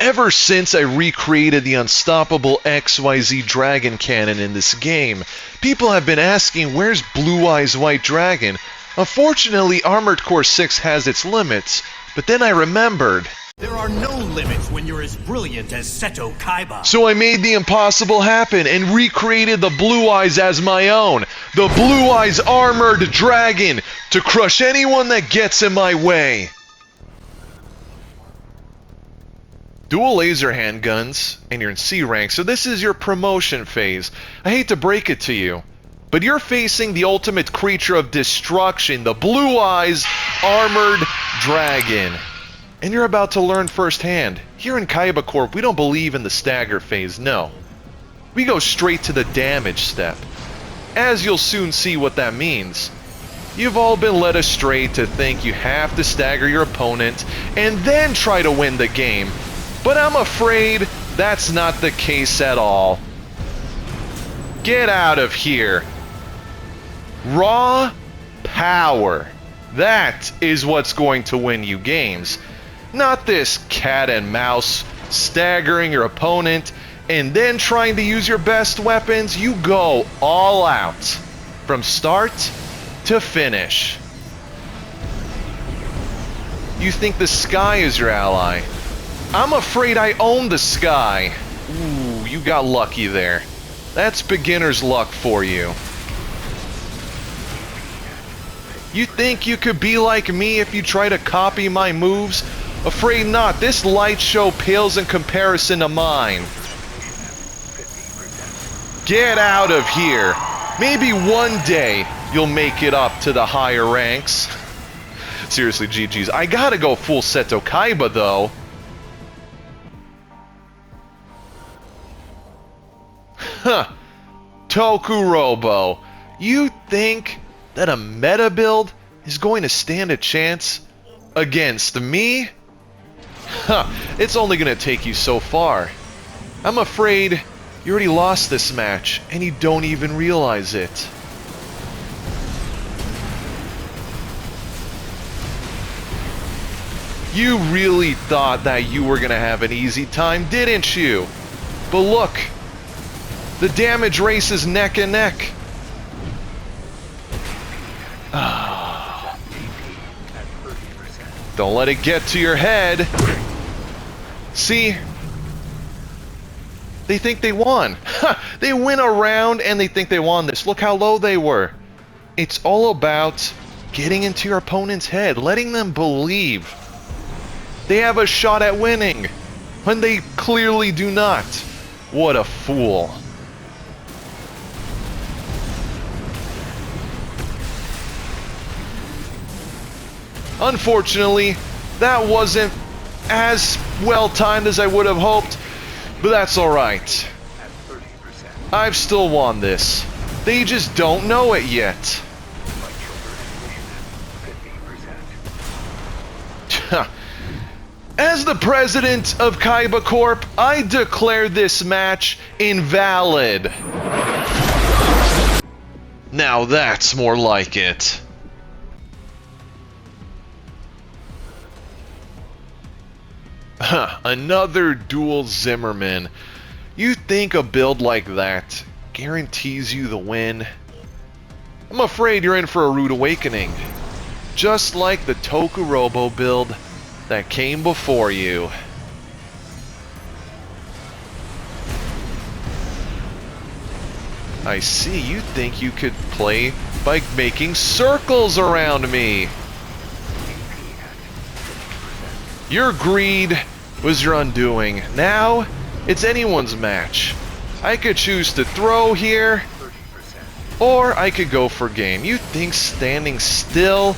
Ever since I recreated the unstoppable XYZ Dragon cannon in this game, people have been asking where's Blue Eyes White Dragon. Unfortunately, Armored Core 6 has its limits, but then I remembered. There are no limits when you're as brilliant as Seto Kaiba. So I made the impossible happen and recreated the Blue Eyes as my own. The Blue Eyes Armored Dragon to crush anyone that gets in my way. Dual laser handguns, and you're in C rank, so this is your promotion phase. I hate to break it to you, but you're facing the ultimate creature of destruction, the Blue Eyes Armored Dragon. And you're about to learn firsthand. Here in Kaiba Corp, we don't believe in the stagger phase, no. We go straight to the damage step. As you'll soon see what that means. You've all been led astray to think you have to stagger your opponent and then try to win the game. But I'm afraid that's not the case at all. Get out of here. Raw power. That is what's going to win you games. Not this cat and mouse staggering your opponent and then trying to use your best weapons. You go all out from start to finish. You think the sky is your ally. I'm afraid I own the sky. Ooh, you got lucky there. That's beginner's luck for you. You think you could be like me if you try to copy my moves? Afraid not. This light show pales in comparison to mine. Get out of here. Maybe one day you'll make it up to the higher ranks. Seriously, GG's. I gotta go full Seto Kaiba though. Huh. Tokurobo. You think that a meta build is going to stand a chance against me? Huh. It's only going to take you so far. I'm afraid you already lost this match and you don't even realize it. You really thought that you were going to have an easy time, didn't you? But look. The damage race is neck and neck. Don't let it get to your head. See? They think they won. They win a round and they think they won this. Look how low they were. It's all about getting into your opponent's head, letting them believe they have a shot at winning when they clearly do not. What a fool. Unfortunately, that wasn't as well timed as I would have hoped, but that's alright. I've still won this. They just don't know it yet. As the president of Kaiba Corp, I declare this match invalid. Now that's more like it. Another dual Zimmerman. You think a build like that guarantees you the win? I'm afraid you're in for a rude awakening. Just like the Tokurobo build that came before you. I see, you think you could play by making circles around me. Your greed was your undoing. Now, it's anyone's match. I could choose to throw here, or I could go for game. You think standing still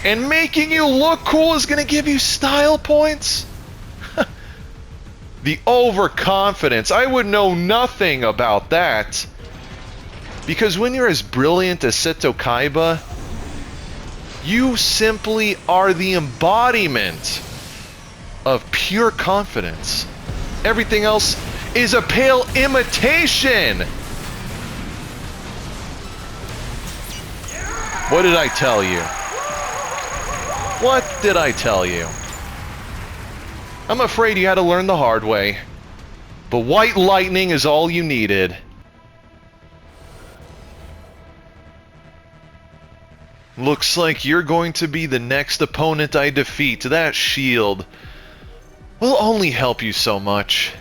and making you look cool is gonna give you style points? The overconfidence, I would know nothing about that. Because when you're as brilliant as Seto Kaiba, you simply are the embodiment of pure confidence. Everything else is a pale imitation. What did I tell you? What did I tell you? I'm afraid you had to learn the hard way. But white lightning is all you needed. Looks like you're going to be the next opponent I defeat. That shield will only help you so much.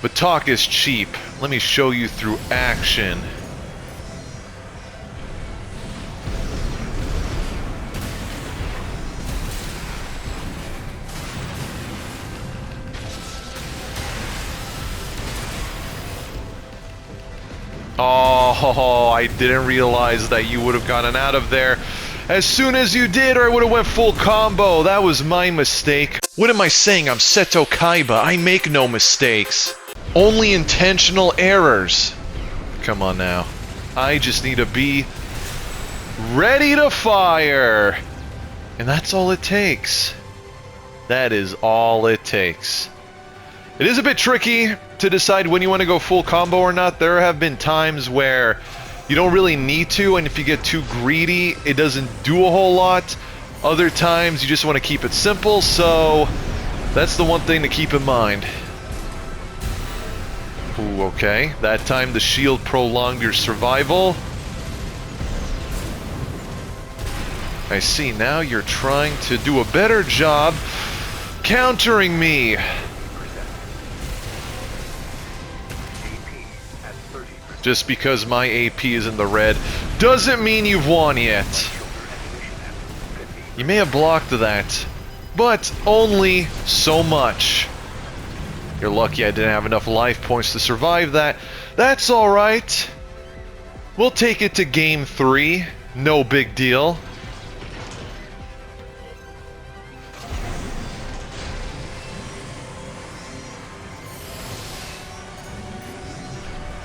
But talk is cheap. Let me show you through action. Oh, I didn't realize that you would have gotten out of there as soon as you did, or I would have went full combo. That was my mistake. What am I saying? I'm Seto Kaiba. I make no mistakes. Only intentional errors. Come on now. I just need to be ready to fire. And that's all it takes. That is all it takes. It is a bit tricky to decide when you want to go full combo or not. There have been times where you don't really need to, and if you get too greedy, it doesn't do a whole lot. Other times, you just want to keep it simple, so that's the one thing to keep in mind. Ooh, okay. That time the shield prolonged your survival. I see, now you're trying to do a better job countering me. Just because my AP is in the red doesn't mean you've won yet. You may have blocked that, but only so much. You're lucky I didn't have enough life points to survive that. That's alright. We'll take it to game 3. No big deal.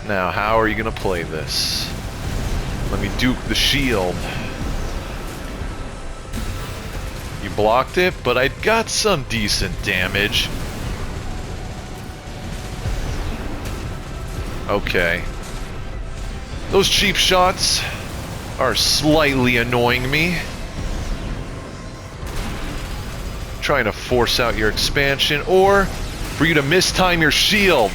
Now, how are you gonna play this? Let me duke the shield. You blocked it, but I got some decent damage. Okay. Those cheap shots are slightly annoying me. Trying to force out your expansion, or for you to mistime your shield.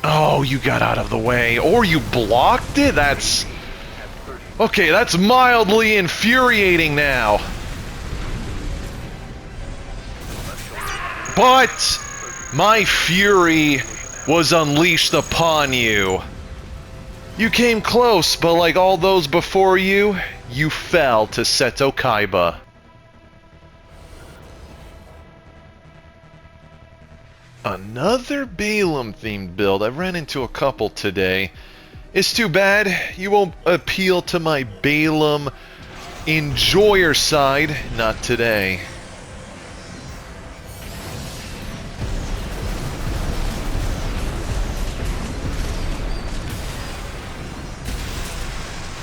Oh, you got out of the way. Or you blocked it? That's... okay, that's mildly infuriating now. But my fury was unleashed upon you. You came close, but like all those before you, you fell to Seto Kaiba. Another Balaam-themed build. I've ran into a couple today. It's too bad you won't appeal to my Balaam enjoyer side. Not today.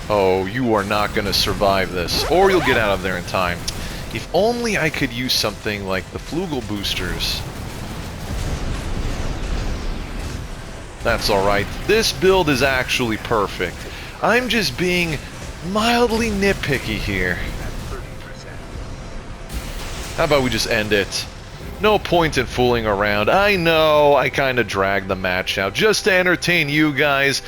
Oh, you are not going to survive this. Or you'll get out of there in time. If only I could use something like the Flugel boosters. That's alright. This build is actually perfect. I'm just being mildly nitpicky here. How about we just end it? No point in fooling around. I know I kind of dragged the match out just to entertain you guys,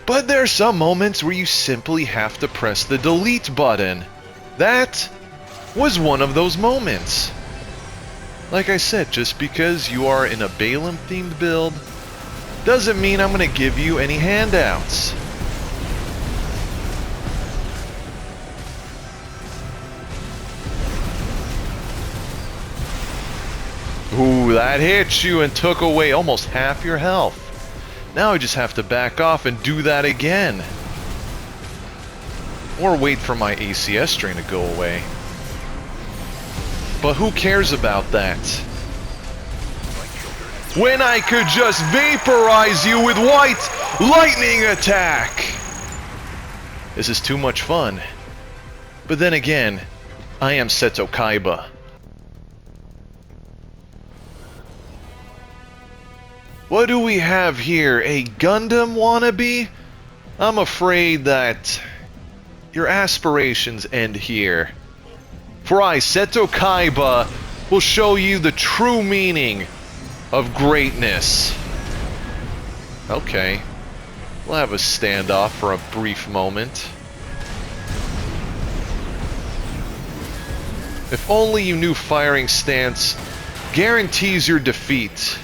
but there are some moments where you simply have to press the delete button. That was one of those moments. Like I said, just because you are in a Balaam-themed build doesn't mean I'm going to give you any handouts. Ooh, that hit you and took away almost half your health. Now I just have to back off and do that again. Or wait for my ACS strain to go away. But who cares about that? When I could just vaporize you with white lightning attack! This is too much fun. But then again, I am Seto Kaiba. What do we have here? A Gundam wannabe? I'm afraid that your aspirations end here. For I, Seto Kaiba, will show you the true meaning of greatness. Okay. We'll have a standoff for a brief moment. If only you knew firing stance guarantees your defeat.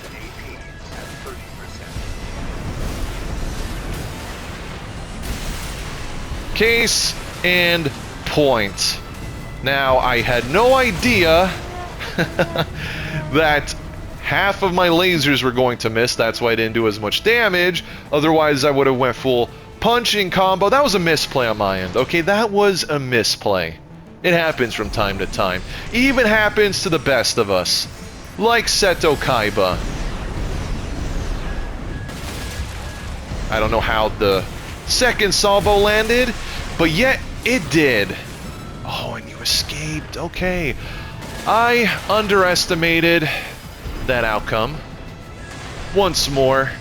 Case and point. Now, I had no idea that half of my lasers were going to miss. That's why I didn't do as much damage. Otherwise, I would have went full punching combo. That was a misplay on my end. Okay, that was a misplay. It happens from time to time. Even happens to the best of us. Like Seto Kaiba. I don't know how the second salvo landed, but yet it did. Oh, and you escaped. Okay. I underestimated that outcome. Once more,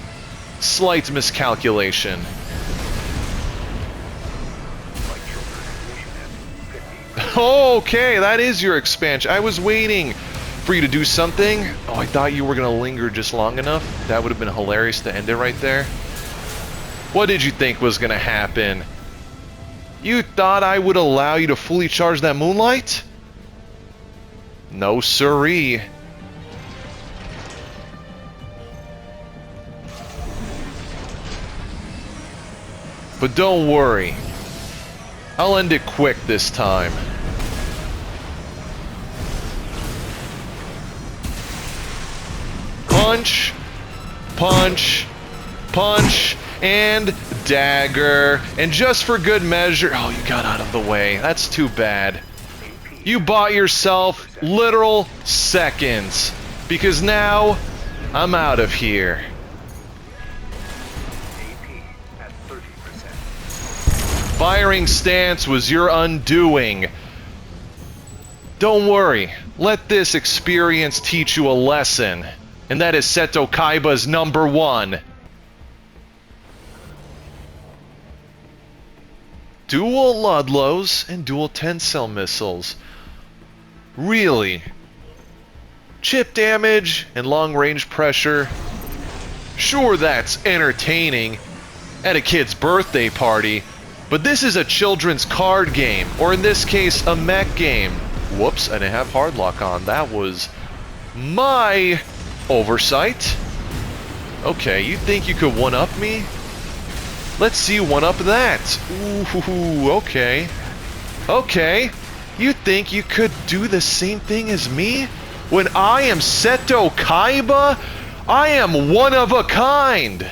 slight miscalculation. Okay, that is your expansion. I was waiting for you to do something. Oh, I thought you were going to linger just long enough. That would have been hilarious to end it right there. What did you think was going to happen? You thought I would allow you to fully charge that moonlight? No siree. But don't worry. I'll end it quick this time. Punch, punch, punch, and dagger. And just for good measure... Oh, you got out of the way. That's too bad. You bought yourself literal seconds. Because now, I'm out of here. Firing stance was your undoing. Don't worry. Let this experience teach you a lesson. And that is Seto Kaiba's #1. Dual Ludlows and dual tensile missiles. Really? Chip damage and long-range pressure? Sure, that's entertaining at a kid's birthday party, but this is a children's card game, or in this case, a mech game. Whoops, I didn't have hardlock on. That was my oversight. Okay, you think you could one-up me? Let's see you one-up that. Ooh, okay. Okay, you think you could do the same thing as me? When I am Seto Kaiba, I am one of a kind.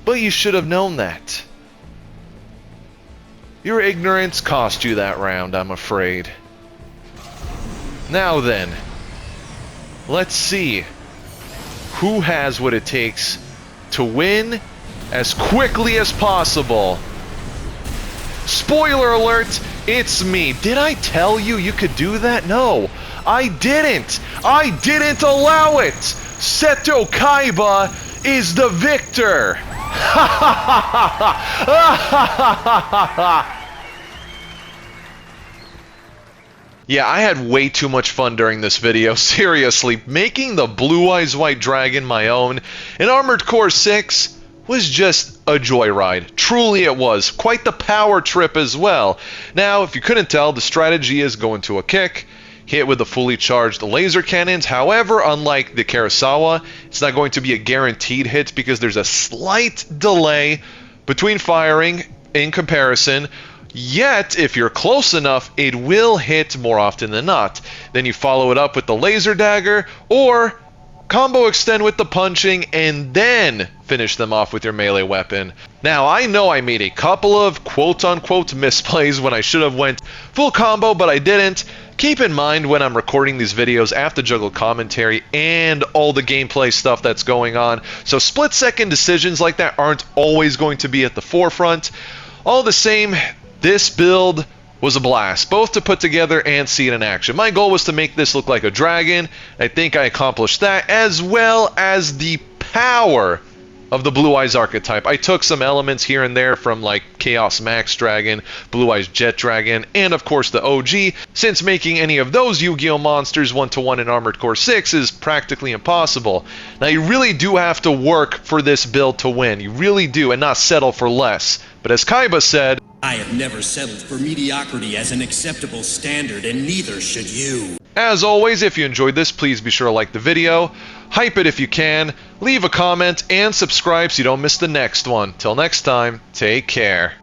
But you should have known that. Your ignorance cost you that round, I'm afraid. Now then, let's see who has what it takes to win as quickly as possible. Spoiler alert, it's me. Did I tell you you could do that? No, I didn't. I didn't allow it. Seto Kaiba is the victor. Yeah, I had way too much fun during this video, seriously. Making the Blue Eyes White Dragon my own in Armored Core 6 was just a joyride. Truly it was. Quite the power trip as well. Now, if you couldn't tell, the strategy is go into a kick, hit with the fully charged laser cannons. However, unlike the Kurosawa, it's not going to be a guaranteed hit because there's a slight delay between firing in comparison. Yet, if you're close enough, it will hit more often than not. Then you follow it up with the laser dagger, or combo extend with the punching, and then finish them off with your melee weapon. Now, I know I made a couple of quote-unquote misplays when I should have went full combo, but I didn't. Keep in mind when I'm recording these videos, I have to juggle commentary and all the gameplay stuff that's going on. So split-second decisions like that aren't always going to be at the forefront. All the same, this build was a blast, both to put together and see it in action. My goal was to make this look like a dragon. I think I accomplished that, as well as the power of the Blue Eyes archetype. I took some elements here and there from like Chaos Max Dragon, Blue Eyes Jet Dragon, and of course the OG, since making any of those Yu-Gi-Oh! Monsters 1-to-1 in Armored Core 6 is practically impossible. Now you really do have to work for this build to win, you really do, and not settle for less. But as Kaiba said, I have never settled for mediocrity as an acceptable standard, and neither should you. As always, if you enjoyed this, please be sure to like the video, hype it if you can, leave a comment, and subscribe so you don't miss the next one. Till next time, take care.